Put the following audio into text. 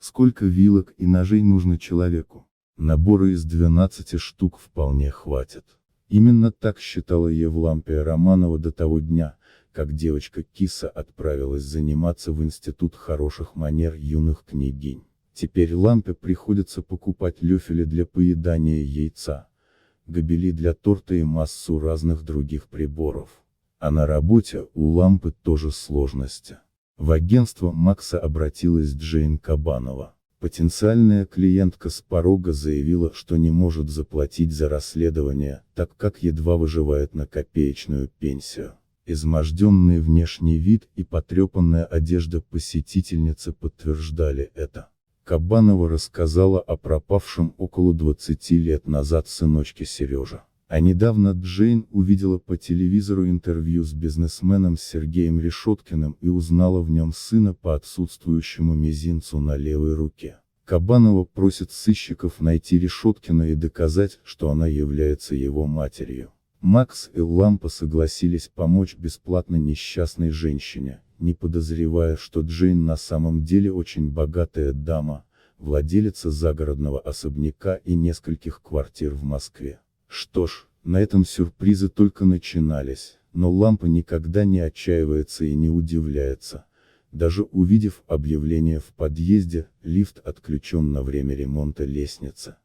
Сколько вилок и ножей нужно человеку? Набора из 12 штук вполне хватит. Именно так считала Евлампия Романова до того дня, как девочка Киса отправилась заниматься в институт хороших манер юных княгинь. Теперь Лампе приходится покупать лёфели для поедания яйца, гобели для торта и массу разных других приборов. А на работе у Лампы тоже сложности. В агентство Макса обратилась Джейн Кабанова. Потенциальная клиентка с порога заявила, что не может заплатить за расследование, так как едва выживает на копеечную пенсию. Изможденный внешний вид и потрепанная одежда посетительницы подтверждали это. Кабанова рассказала о пропавшем около 20 лет назад сыночке Сереже. А недавно Джейн увидела по телевизору интервью с бизнесменом Сергеем Решеткиным и узнала в нем сына по отсутствующему мизинцу на левой руке. Кабанова просит сыщиков найти Решеткина и доказать, что она является его матерью. Макс и Лампа согласились помочь бесплатно несчастной женщине, не подозревая, что Джейн на самом деле очень богатая дама, владелица загородного особняка и нескольких квартир в Москве. Что ж, на этом сюрпризы только начинались, но Лампа никогда не отчаивается и не удивляется. Даже увидев объявление в подъезде, лифт отключен на время ремонта лестницы.